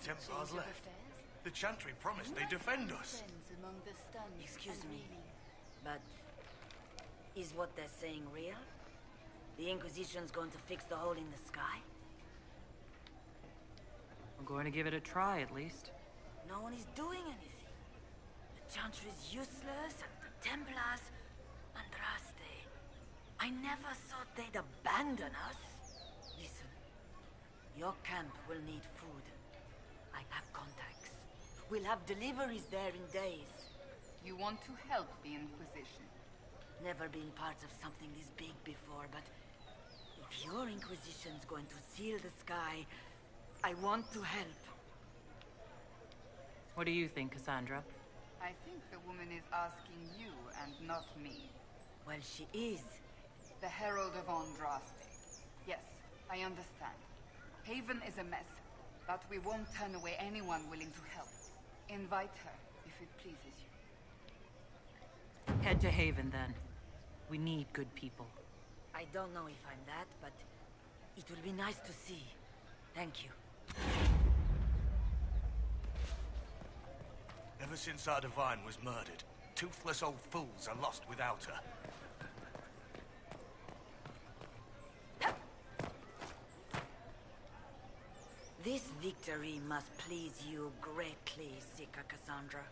Templars left. The Chantry promised they'd defend us. Excuse me, but is what they're saying real? The Inquisition's going to fix the hole in the sky? I'm going to give it a try, at least. No one is doing anything. The Chantry is useless, and the Templars... Andraste. I never thought they'd abandon us. Listen, your camp will need food. I have contacts. We'll have deliveries there in days. You want to help the Inquisition? Never been part of something this big before, but if your Inquisition's going to seal the sky, I want to help. What do you think, Cassandra? I think the woman is asking you and not me. Well, she is. The Herald of Andraste. Yes, I understand. Haven is a mess, but we won't turn away anyone willing to help. Invite her, if it pleases you. Head to Haven, then. We need good people. I don't know if I'm that, but it will be nice to see. Thank you. Ever since our Divine was murdered, toothless old fools are lost without her. This victory must please you greatly, Seeker Cassandra.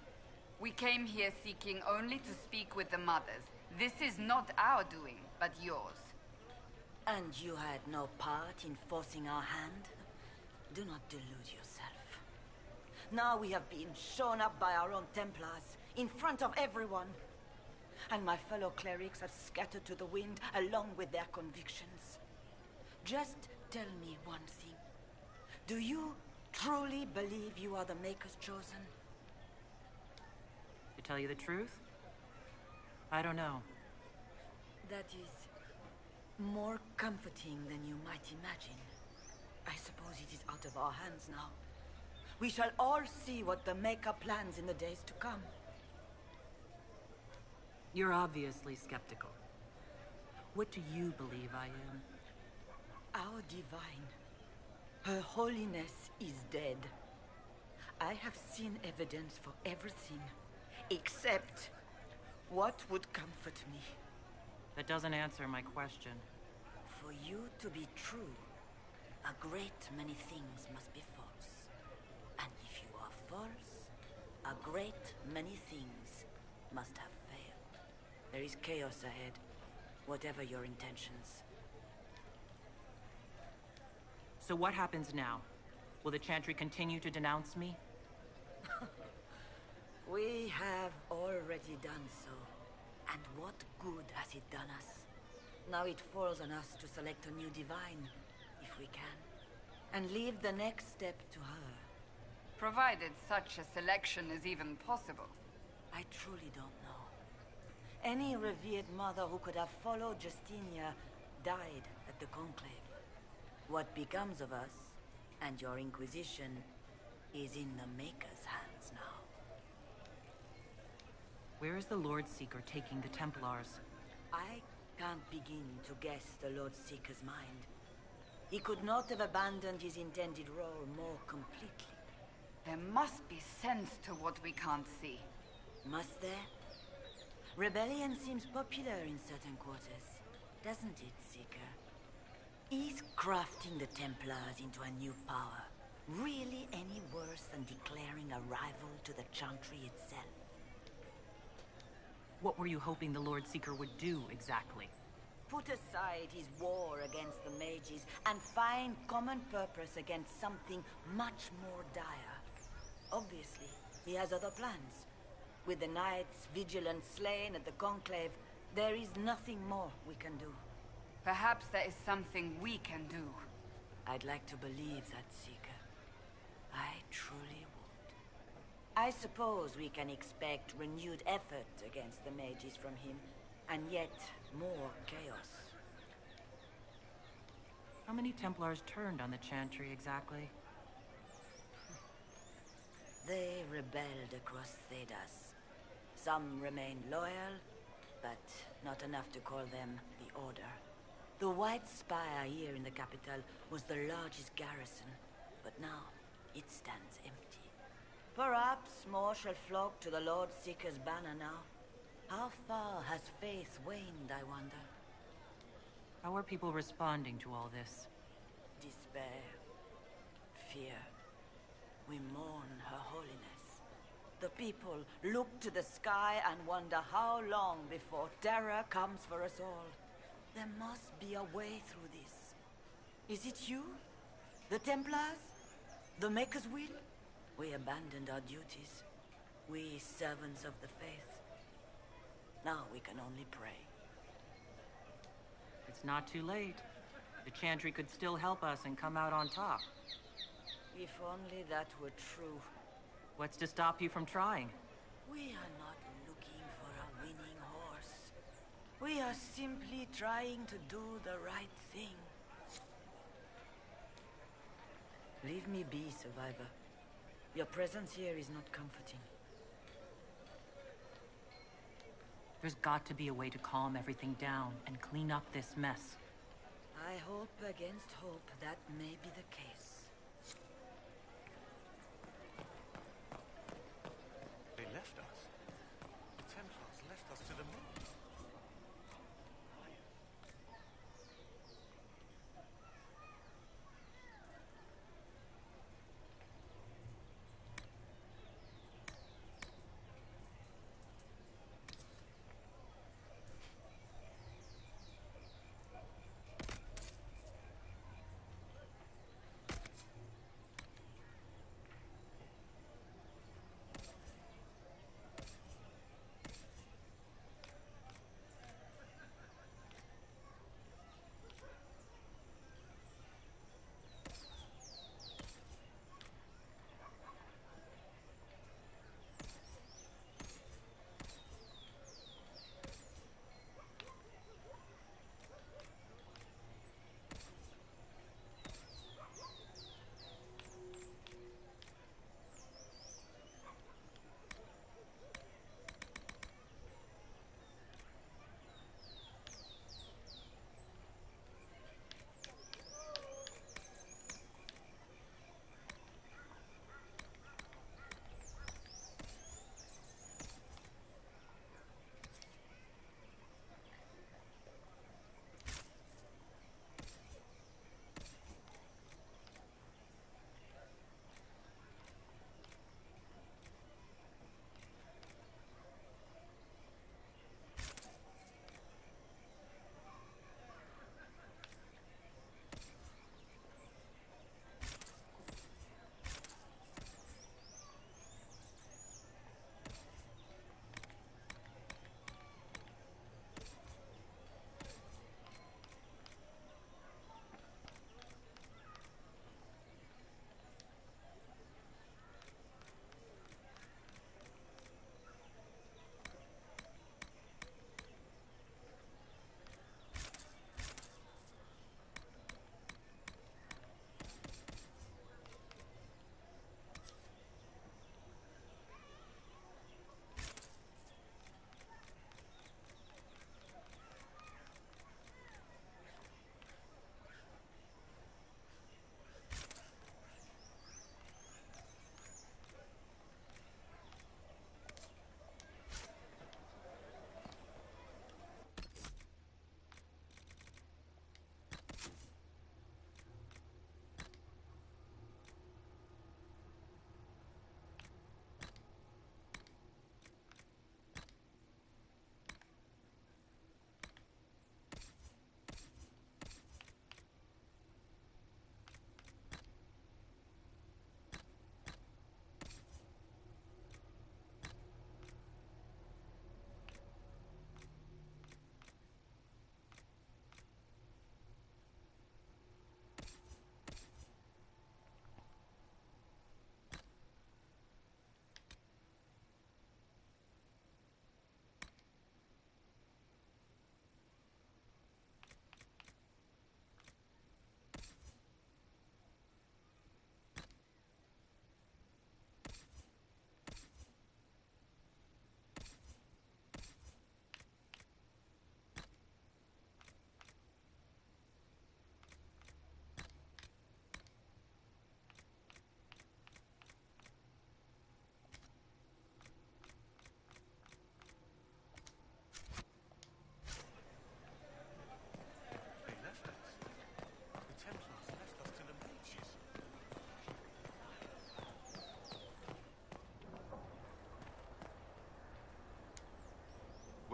We came here seeking only to speak with the mothers. This is not our doing, but yours. And you had no part in forcing our hand? Do not delude yourself. Now we have been shown up by our own Templars, in front of everyone. And my fellow clerics have scattered to the wind along with their convictions. Just tell me one thing. Do you truly believe you are the Maker's chosen? To tell you the truth, I don't know. That is more comforting than you might imagine. I suppose it is out of our hands now. We shall all see what the Maker plans in the days to come. You're obviously skeptical. What do you believe I am? Our Divine. Her Holiness is dead. I have seen evidence for everything, except what would comfort me. That doesn't answer my question. For you to be true, a great many things must be false. And if you are false, a great many things must have failed. There is chaos ahead, whatever your intentions. So what happens now? Will the Chantry continue to denounce me? We have already done so. And what good has it done us? Now it falls on us to select a new Divine, if we can. And leave the next step to her. Provided such a selection is even possible. I truly don't know. Any revered mother who could have followed Justinia died at the Conclave. What becomes of us, and your Inquisition, is in the Maker's hands now. Where is the Lord Seeker taking the Templars? I can't begin to guess the Lord Seeker's mind. He could not have abandoned his intended role more completely. There must be sense to what we can't see. Must there? Rebellion seems popular in certain quarters, doesn't it, Seeker? Is crafting the Templars into a new power really any worse than declaring a rival to the Chantry itself? What were you hoping the Lord Seeker would do, exactly? Put aside his war against the mages and find common purpose against something much more dire. Obviously, he has other plans. With the knights vigilant slain at the Conclave, there is nothing more we can do. Perhaps there is something we can do. I'd like to believe that, Seeker. I truly would. I suppose we can expect renewed effort against the mages from him, and yet more chaos. How many Templars turned on the Chantry, exactly? They rebelled across Thedas. Some remained loyal, but not enough to call them the Order. The White Spire here in the capital was the largest garrison, but now it stands empty. Perhaps more shall flock to the Lord Seeker's banner now. How far has faith waned, I wonder? How are people responding to all this? Despair. Fear. We mourn Her Holiness. The people look to the sky and wonder how long before terror comes for us all. There must be a way through this. Is it you? The Templars? The Maker's Will? We abandoned our duties. We servants of the faith. Now we can only pray. It's not too late. The Chantry could still help us and come out on top. If only that were true. What's to stop you from trying? We are not looking for a winning horse. We are simply trying to do the right thing. Leave me be, Survivor. Your presence here is not comforting. There's got to be a way to calm everything down and clean up this mess. I hope against hope that may be the case. They left us. The Templars left us to the moon.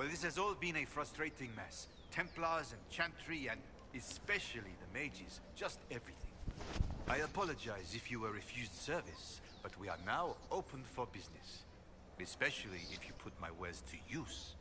Well, this has all been a frustrating mess. Templars and Chantry and especially the mages. Just everything. I apologize if you were refused service, but we are now open for business. Especially if you put my wares to use.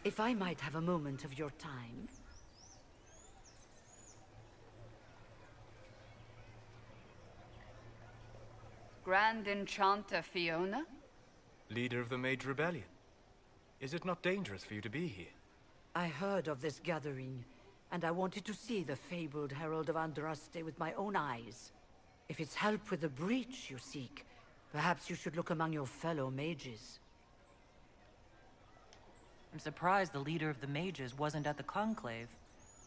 If I might have a moment of your time. Grand Enchanter Fiona? Leader of the Mage Rebellion. Is it not dangerous for you to be here? I heard of this gathering, and I wanted to see the fabled Herald of Andraste with my own eyes. If it's help with the breach you seek, perhaps you should look among your fellow mages. I'm surprised the leader of the mages wasn't at the conclave.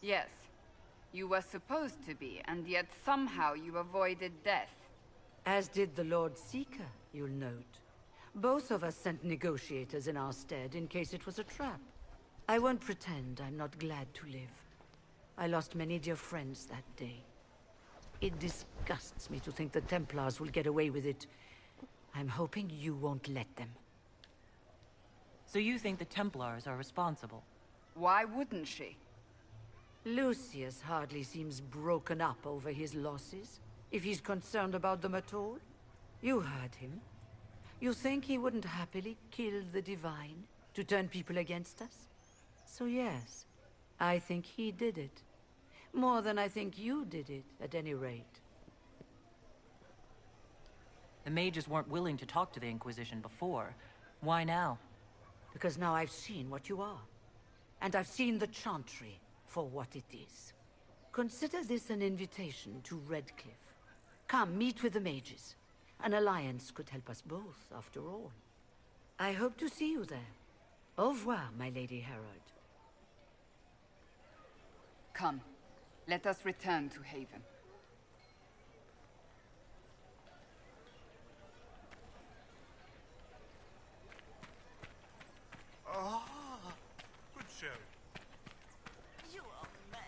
Yes. You were supposed to be, and yet somehow you avoided death. As did the Lord Seeker, you'll note. Both of us sent negotiators in our stead in case it was a trap. I won't pretend I'm not glad to live. I lost many dear friends that day. It disgusts me to think the Templars will get away with it. I'm hoping you won't let them. So you think the Templars are responsible? Why wouldn't she? Lucius hardly seems broken up over his losses, if he's concerned about them at all. You heard him. You think he wouldn't happily kill the Divine to turn people against us? So yes, I think he did it. More than I think you did it, at any rate. The mages weren't willing to talk to the Inquisition before. Why now? Because now I've seen what you are. And I've seen the Chantry for what it is. Consider this an invitation to Redcliffe. Come, meet with the mages. An alliance could help us both, after all. I hope to see you there. Au revoir, my Lady Herald. Come, let us return to Haven. Good show. You are mad.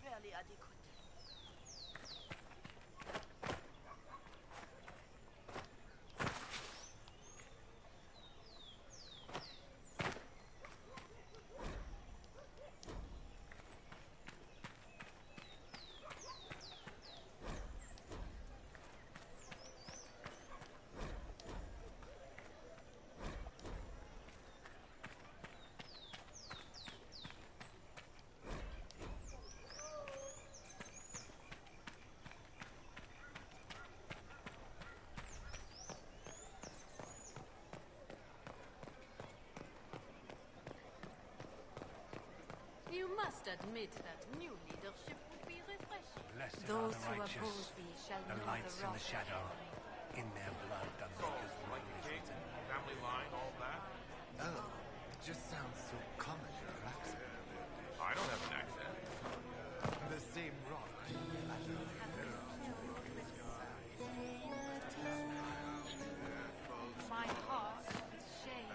Barely adequate. You must admit that new leadership would be refreshing. Blessed Those are the who righteous, oppose thee shall the know lights the in wrath the shadow. of In their blood, the maker's reign is written. Family line, all that? Oh, it just sounds so common in your accent. I don't have an accent. The same rock. my heart with shame.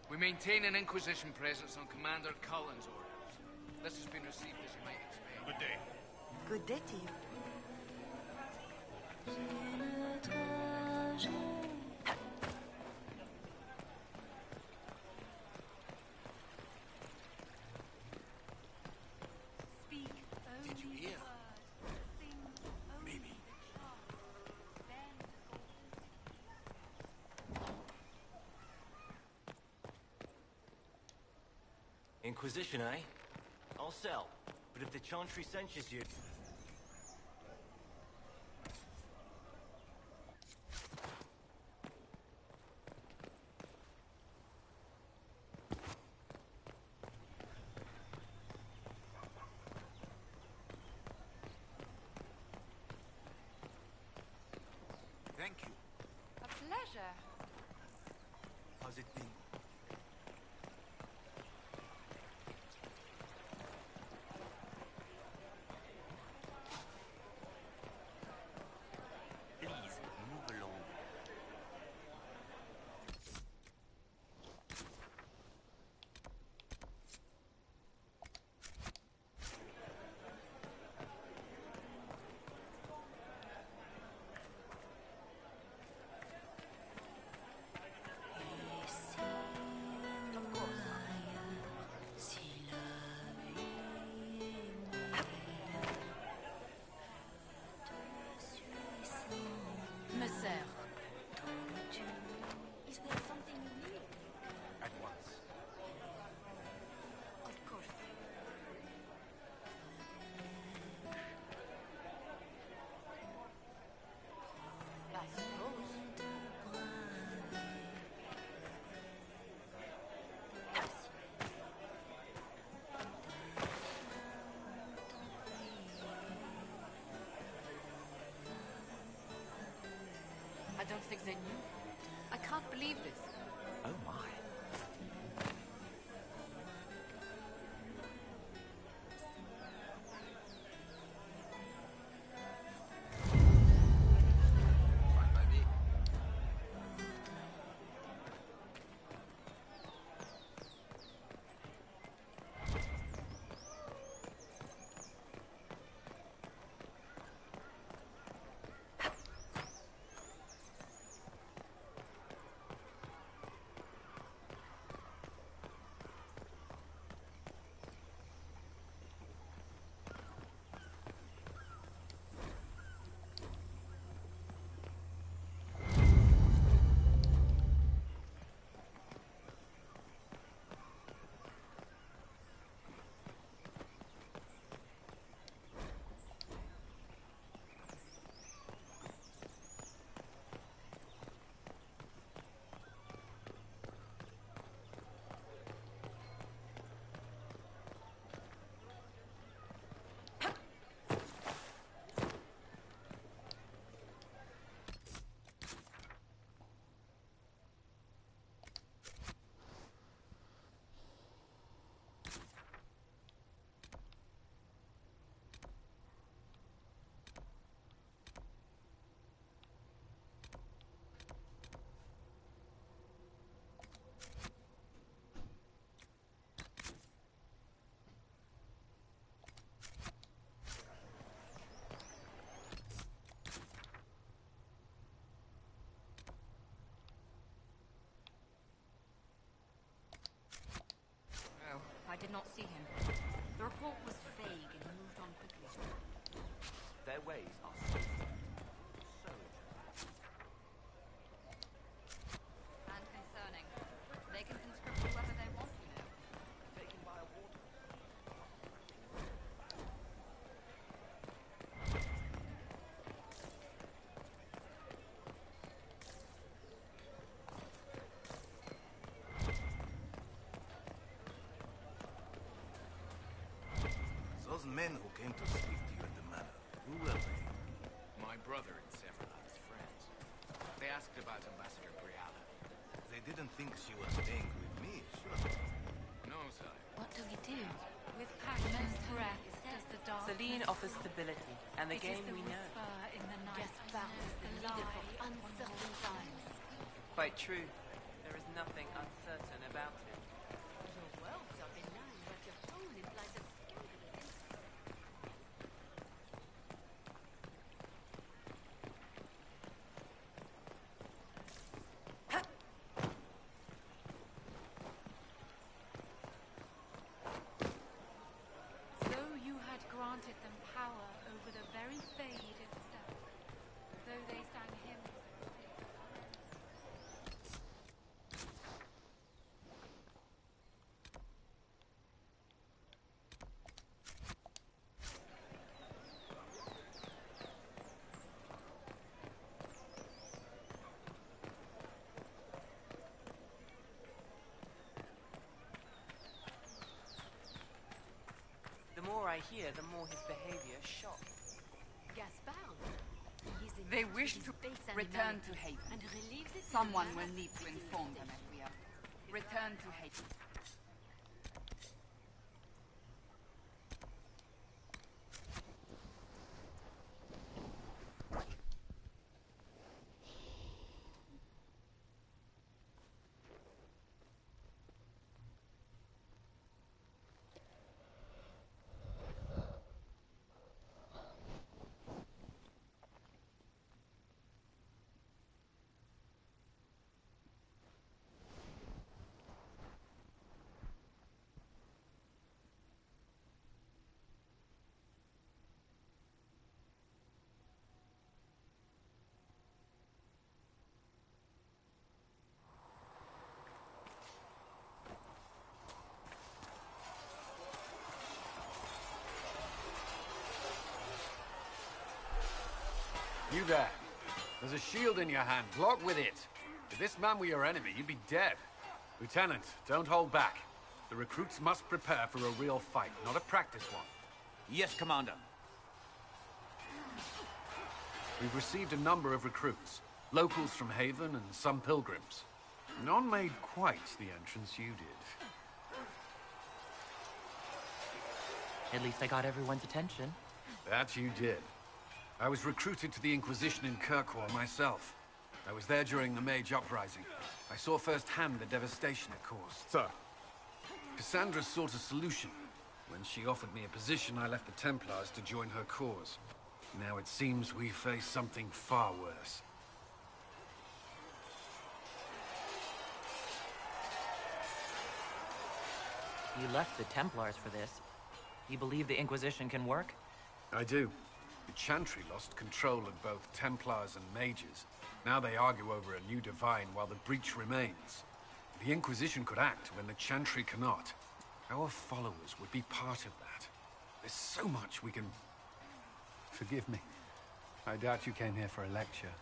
We maintain an Inquisition presence on Commander Cullen's orders. This has been received as you might expect. Good day. Good day to you. Speak only Did you hear? words, sing only Maybe. the song, then Inquisition, eh? I'll sell. But if the Chantry censures you... Thank you. A pleasure. How's it been? Please, move along. me sert. Is there something you need? At once. Of course. I suppose. I don't think they knew. I can't believe this. Oh my. not see him. The report was vague and he moved on quickly. Their ways are so And concerning. They can conscript whoever they want, you know. taken by a water. Those men who came to speak to you at the manor, who were they? My brother and several of his friends. They asked about Ambassador Briala. They didn't think she was staying with me, sure. No, sir. What do we do? With passionate breath does the dark... Celine offers stability, and the game we know. In the night, the leader of uncertain times. Quite true. There is nothing uncertain about him. Your worlds are benign, but your tone implies a scandalous insight. Though you had granted them power over the very fade itself, though they sang hymns. The more I hear, the more his behavior shocks. They wish to return to Haven. Someone will need to inform them if we are. Return to Haven. You there. There's a shield in your hand. Block with it. If this man were your enemy, you'd be dead. Lieutenant, don't hold back. The recruits must prepare for a real fight, not a practice one. Yes, Commander. We've received a number of recruits. Locals from Haven and some pilgrims. None made quite the entrance you did. At least I got everyone's attention. That you did. I was recruited to the Inquisition in Kirkwall myself. I was there during the Mage Uprising. I saw firsthand the devastation it caused. Sir. Cassandra sought a solution. When she offered me a position, I left the Templars to join her cause. Now it seems we face something far worse. You left the Templars for this. You believe the Inquisition can work? I do. The Chantry lost control of both Templars and Mages. Now they argue over a new Divine while the breach remains. The Inquisition could act when the Chantry cannot. Our followers would be part of that. There's so much we can... Forgive me. I doubt you came here for a lecture.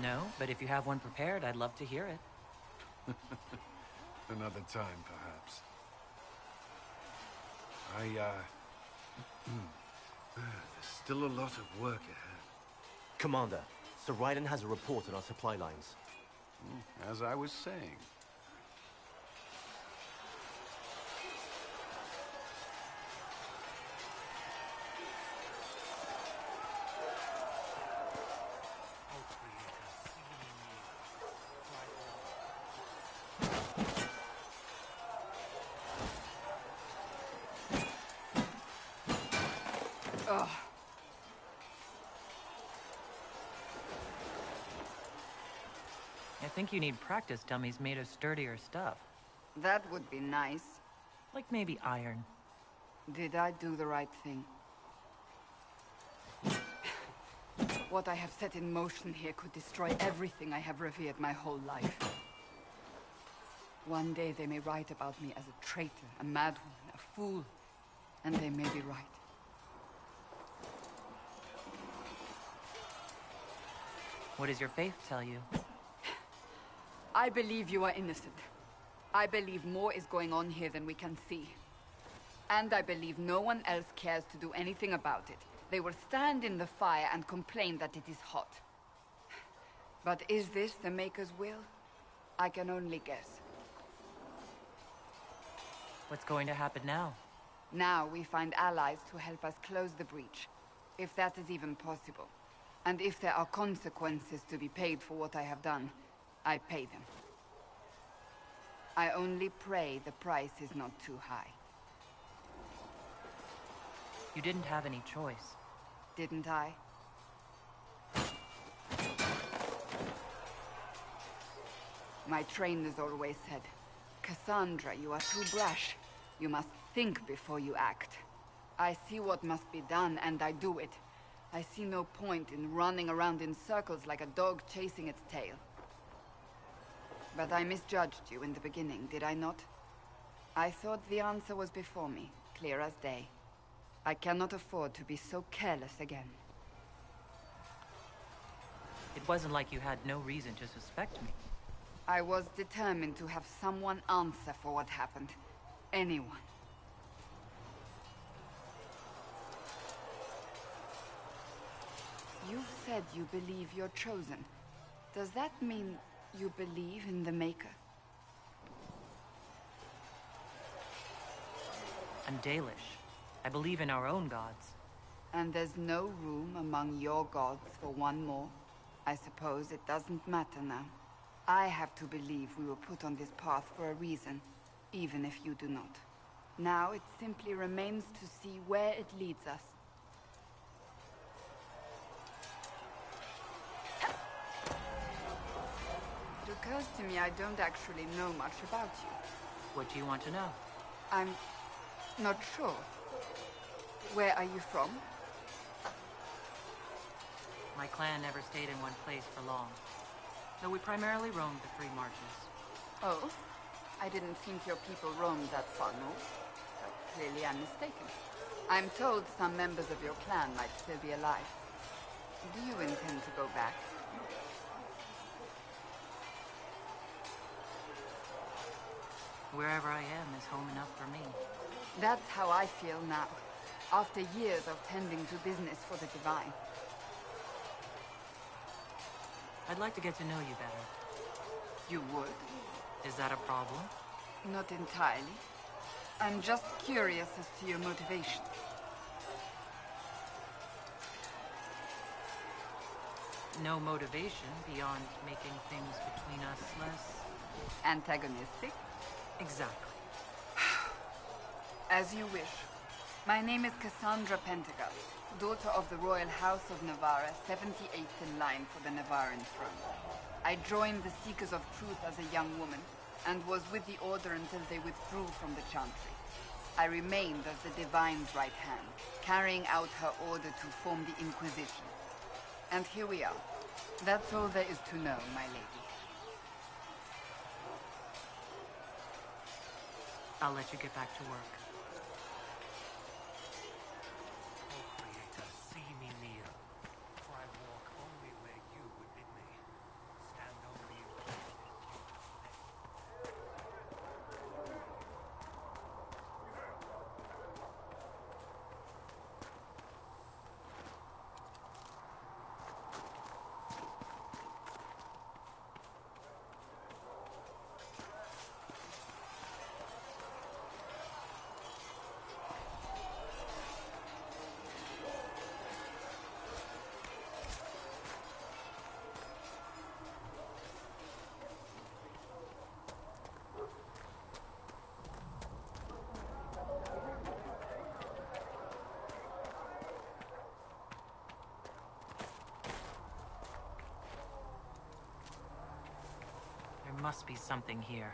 No, but if you have one prepared, I'd love to hear it. Another time, perhaps. There's still a lot of work ahead. Commander, Sir Ryden has a report on our supply lines. As I was saying. I think you need practice dummies made of sturdier stuff. That would be nice. Like maybe iron. Did I do the right thing? What I have set in motion here could destroy everything I have revered my whole life. One day they may write about me as a traitor, a madwoman, a fool. And they may be right. What does your faith tell you? I believe you are innocent. I believe more is going on here than we can see. And I believe no one else cares to do anything about it. They will stand in the fire and complain that it is hot. But is this the Maker's will? I can only guess. What's going to happen now? Now we find allies to help us close the breach, if that is even possible. And if there are consequences to be paid for what I have done, I pay them. I only pray the price is not too high. You didn't have any choice. Didn't I? My trainers always said, Cassandra, you are too brash. You must think before you act. I see what must be done, and I do it. I see no point in running around in circles like a dog chasing its tail. But I misjudged you in the beginning, did I not? I thought the answer was before me, clear as day. I cannot afford to be so careless again. It wasn't like you had no reason to suspect me. I was determined to have someone answer for what happened. Anyone. You've said you believe you're chosen. Does that mean you believe in the Maker? I'm Dalish. I believe in our own gods. And there's no room among your gods for one more? I suppose it doesn't matter now. I have to believe we were put on this path for a reason, even if you do not. Now it simply remains to see where it leads us. It occurs to me I don't actually know much about you. What do you want to know? I'm not sure. Where are you from? My clan never stayed in one place for long. Though we primarily roamed the Three Marches. Oh? I didn't think your people roamed that far north. But clearly I'm mistaken. I'm told some members of your clan might still be alive. Do you intend to go back? Wherever I am is home enough for me. That's how I feel now, after years of tending to business for the Divine. I'd like to get to know you better. You would? Is that a problem? Not entirely. I'm just curious as to your motivation. No motivation beyond making things between us less... antagonistic? Exactly. As you wish. My name is Cassandra Pentagast, daughter of the Royal House of Navarra, 78th in line for the Navarran throne. I joined the Seekers of Truth as a young woman, and was with the Order until they withdrew from the Chantry. I remained as the Divine's right hand, carrying out her order to form the Inquisition. And here we are. That's all there is to know, my lady. I'll let you get back to work. Oh, Creator, see me near, for I walk only where you would bid me. Stand over you. There must be something here.